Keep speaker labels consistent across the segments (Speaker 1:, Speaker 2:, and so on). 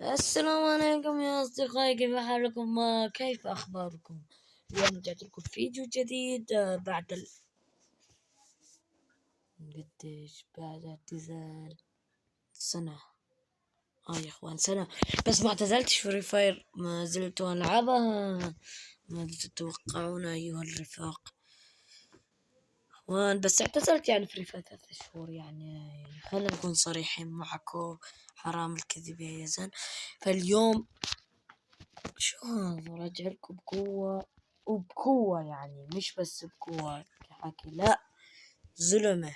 Speaker 1: السلام عليكم يا أصدقائي، كيف حالكم؟ كيف أخباركم؟ اليوم رجعت لكم فيديو جديد بعد قديش بعد اعتزال سنة. يا إخوان سنة، بس ما اعتزلتش فري فاير، ما زلت ألعبها. ماذا تتوقعون أيها الرفاق؟ إخوان بس اعتزلت يعني فري فاير 3 شهور، يعني خلينا نكون صريحين معكم، حرام الكذب يا يزن. فاليوم شوف راجع لكم بقوة وبقوة، يعني مش بس بقوة كحكي، لا ظلم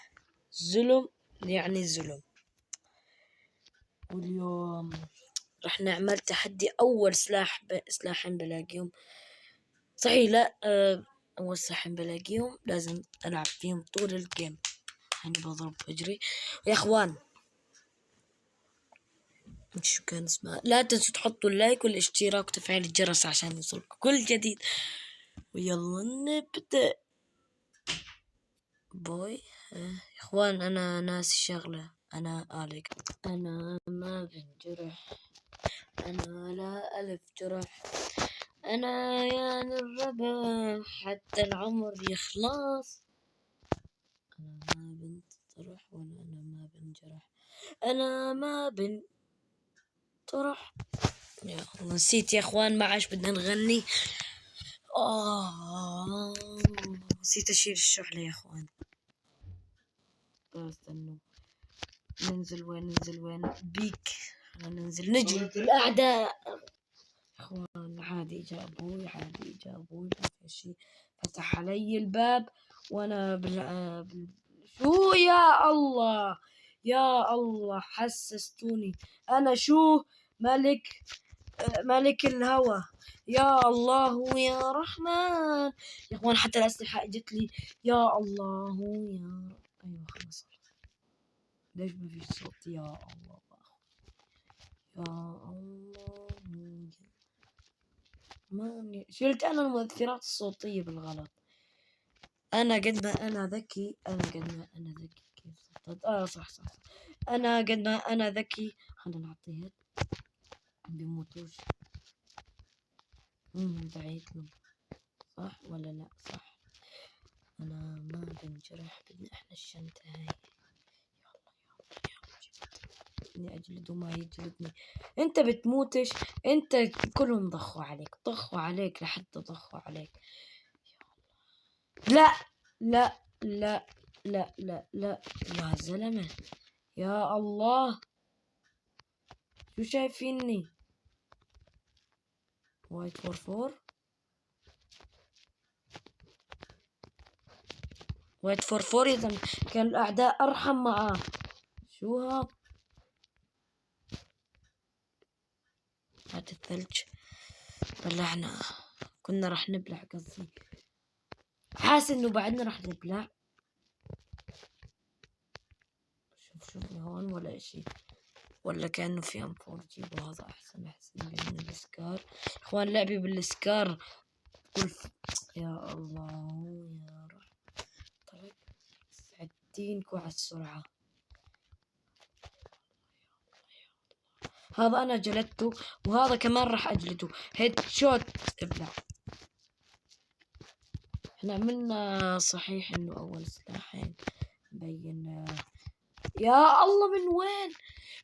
Speaker 1: يعني ظلم. واليوم رح نعمل تحدي أول سلاحين بلاقيهم. صحيح لا، أول سلاحين بلاقيهم لازم ألعب فيهم طول الجيم. يعني بضرب أجري يا إخوان. شو كان اسمها؟ لا تنسوا تحطوا اللايك والاشتراك وتفعيل الجرس عشان يوصلكم كل جديد. ويلا نبدأ. بوي يا اخوان، انا ناسي شغلة. انا آلق، انا ما بنجرح، انا لا الف جرح، انا يا الربح حتى العمر يخلص. انا ما بنطرح ولا انا ما بنجرح، انا ما بنطرح. يا الله نسيت يا اخوان، ما عاش بدنا نغني. نسيت اشيل الشحنة يا اخوان. استنوا، ننزل وين بيك، ننزل نجلد الأعداء. اخوان عادي جابوي ما في شي. فتح علي الباب وانا شو يا الله، يا الله حسستوني. انا شو ملك الهوى. يا الله يا رحمن يا اخوان، حتى الاسلحة اجت لي. يا الله يا ايوه خلص. ليش ما فيش صوت؟ يا الله يا الله. ما شلت انا المؤثرات الصوتية بالغلط. انا قد ما انا ذكي، كيف صح صح. انا قد ما انا ذكي. خلينا نعطيه بيموتوش. بعيد لهم صح ولا لا؟ صح. انا ما بنجرح، بدنا احنا الشنطة هاي. اني اجلده ما يجلدني. انت بتموتش، انت كلهم ضخوا عليك لحتى ضخوا عليك. لا لا لا لا لا لا يا زلمة، يا الله شو شايفيني؟ وايت فور فور، وايت فور فور يا زلمة. كان الأعداء أرحم معاه. شو هاد؟ هات الثلج. بلعنا، كنا راح نبلع قصدي. حاسس انه بعدنا راح نبلع. شوف هون ولا اشي، ولا كأنه في أنفور. جيبوا هذا أحسن من السكار. إخوان لعبي بالسكار يا الله يا رب. طيب سعدينكوا على السرعة. هذا أنا جلدته وهذا كمان راح أجلده. هيد شوت ابلع. احنا عملنا صحيح إنه أول سلاحين مبين. يا الله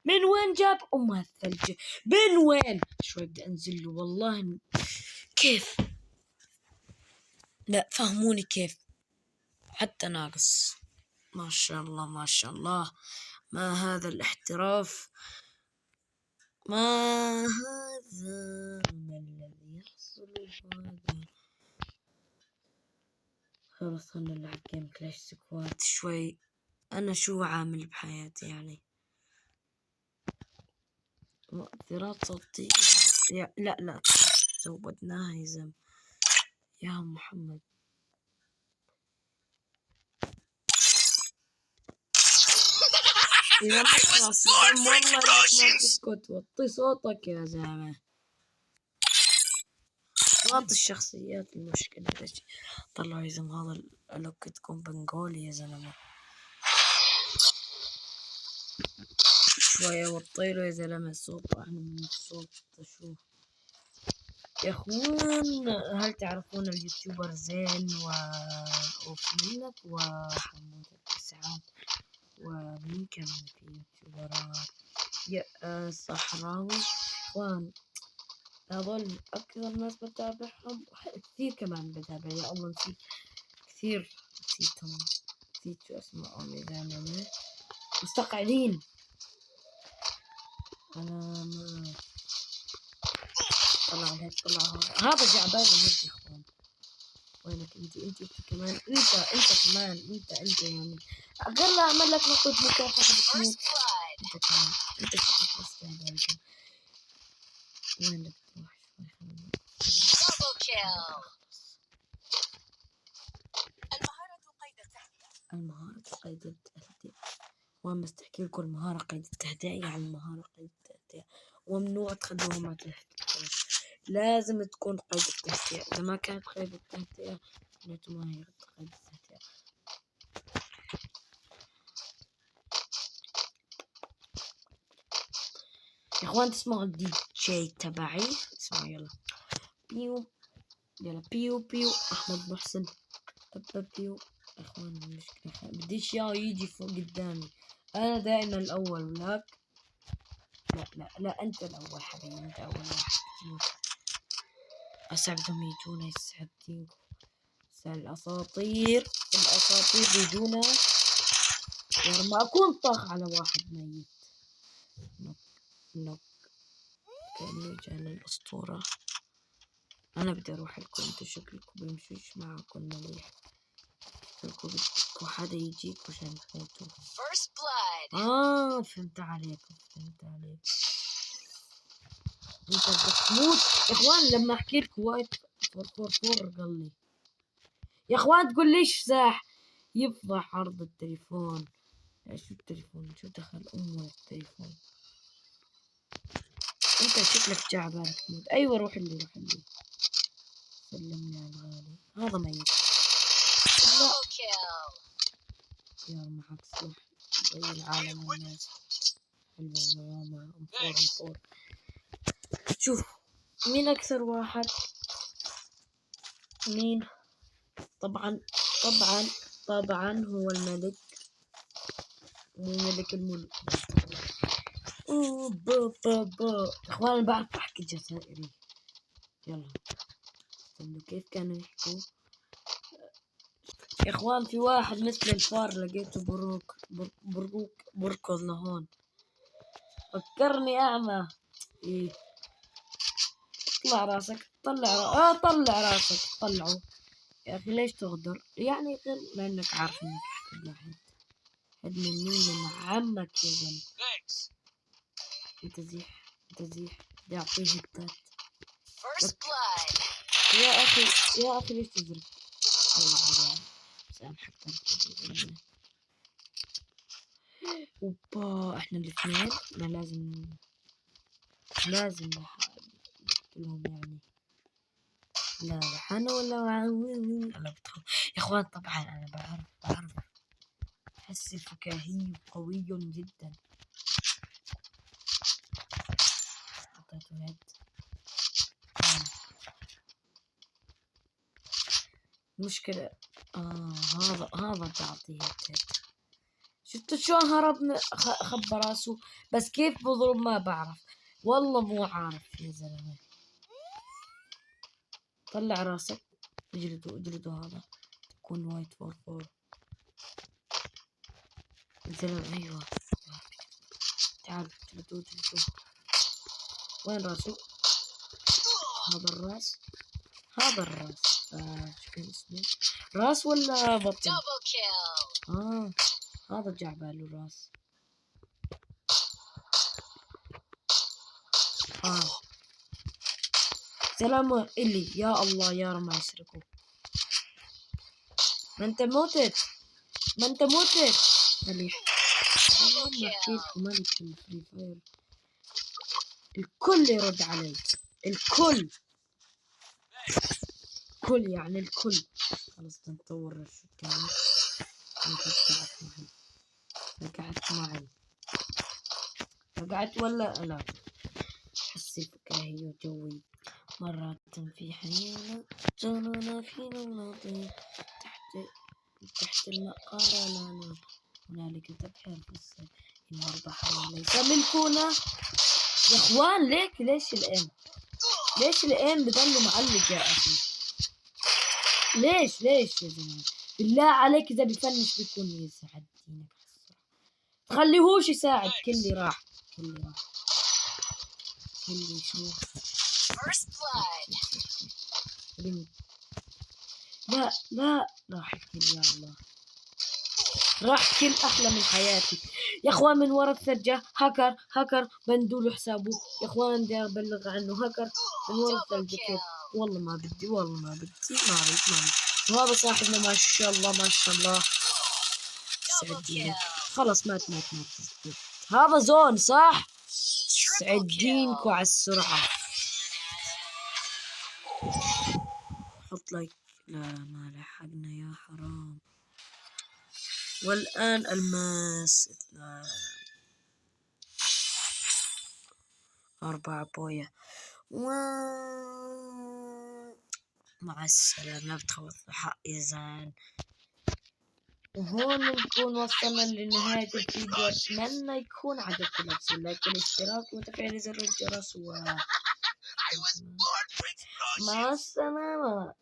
Speaker 1: من وين جاب الثلج؟ من وين؟ شوي بدي أنزل له والله. كيف؟ لا فهموني كيف. حتى ناقص. ما شاء الله ما شاء الله. ما هذا الاحتراف؟ ما الذي يحصل هذا؟ خلاص خلنا نلعب جيم كلاش سكواد شوي. أنا شو عامل بحياتي يعني؟ مؤثرات صوتية. لا زودناها يا زلمة يا محمد. إذا خلاص والله ما تسكت وطي صوتك يا زلمة. واطي الشخصيات المشكلة. ليش طلعوا يا زلمة هذا الوقت بنغولي يا زلمة. شوية وطيله يا زلمة، الصوت أحلى من الصوت. شوف يا اخوان، هل تعرفون اليوتيوبر زين وأوف منك وحمود التسعات ومين كمان في يوتيوبرات؟ يا الصحراوي. اخوان هذول اكثر ناس بتابعهم، كثير كمان بتابع. يا الله نسيت كثير، نسيتهم، نسيت شو اسمائهم يا زلمة، مستقعدين. انا ما طلع هيك، طلع هذا جعبان هيك يا اخوان. وينك انت كمان، انت كمان، انت يعني اقل اعمل لك نقطة مكافحة بتموت. انت كمان، انت شكلك بس جعبان. وينك تروح شوي؟ المهارة قيد التهدئة. وأنا بحكي لكم المهارة قيد التهدئة، يعني المهارة قيد التهدئة وممنوع تخلوها مع تهدئة، لازم تكون قيد التهدئة. إذا ما كانت قيد التهدئة معناته ما هي قيد التهدئة. يا إخوان تسمعوا الدي جي تبعي، اسمعوا يلا. بيو يلا، بيو بيو أحمد محسن بيو. يا إخوان المشكلة بديش إياه يجي فوق قدامي، أنا دائما الأول ولاك. لا أنت الأول حبيبي، أنت أول واحد تموت. أسعدهم يجونا يسعد دينكم. الأساطير يجونا لما أكون طاخ على واحد ميت. نوك كأنه جانا الأسطورة. أنا بدي أروح لكم، أنتوا شكلكم بيمشوش معكم مليح، شكلكم بدكم حدا يجيك عشان تموتوا. فهمت عليك. انت بدك تموت يا اخوان. لما احكي لكم وايد 444 قال لي يا اخوان تقول ليش ساح يفضح عرض التليفون. شو التليفون، شو دخل التليفون؟ انت شكلك جعبان تموت. ايوه روح اللي سلمني على الغالي. هذا ميت. لا يا معك سلاح زي العالم والناس. شوف مين اكثر واحد، مين؟ طبعا هو الملك، مو ملك الملوك. اخوان انا بعرف احكي جزائري. يلا استنوا كيف كانوا يحكوا يا اخوان. في واحد مثل الفار لقيته بركض لهون، فكرني اعمى. ايه طلع راسك، طلع راسك، طلعه يا اخي. ليش تغدر يعني؟ غير لانك عارف انك حتبلع حد من مين؟ من عمك يا زلمه. انت زيح بدي اعطيه هدات. يا اخي ليش تزرق؟ سامحك اوبا احنا الاثنين ما لازم نقتلهم يعني. لا انا ولا انا بدخل يا اخوان. طبعا انا بعرف حسي فكاهي قوي جدا. حطيته هيد. مشكلة هذا تعطيه هيد. شفت شلون هرب خبى راسه، بس كيف بضرب ما بعرف والله، مو عارف يا زلمة. طلع راسك، اجلده هذا تكون وايت 44 زلمة. ايوه تعال اجلده. وين راسه؟ هذا الراس شو كان اسمه؟ راس ولا بطن؟ هذا جعباله راس. سلام إلي. يا الله يا رب ما يسرقوا. ما انت موتت مليح. والله احكي لكم ملك الفري فاير، الكل يرد علي، الكل يعني الكل. خلاص نطور الشكاية. رجعت معي رجعت ولا لا؟ حس الفكرة هي جوي. مرات في حيانا جرنا فينا الماضي تحت الماء قال لنا هنالك تبحر في الصيف إن البحر ليس ملكنا. يا اخوان ليش الام بضل معلق يا اخي؟ ليش يا زلمه؟ بالله عليك اذا بفنش بيكون يساعد دينك تخليهوش يساعد. كلي راح كلي شوف. لا راح الكل. يا الله راح كل احلى من حياتي يا اخوان. من ورا الثلجة هاكر بندول حسابه يا اخوان. بدي ابلغ عنه هاكر من ورا الثلجة. كيف؟ والله ما بدي ما بدي. وهذا صاحبنا ما شاء الله سعدينك. خلص مات. هذا زون صح. سعدينكو على السرعة. حط لايك. لا ما لحقنا يا حرام. والآن الماس 4 بوية. مع السلامة. لا بتخوض حقي زين. وهون نكون وصلنا لنهاية الفيديو. أتمنى يكون عجبكم. لا تنسوا اللايك والاشتراك وتفعيل زر الجرس مع السلامة.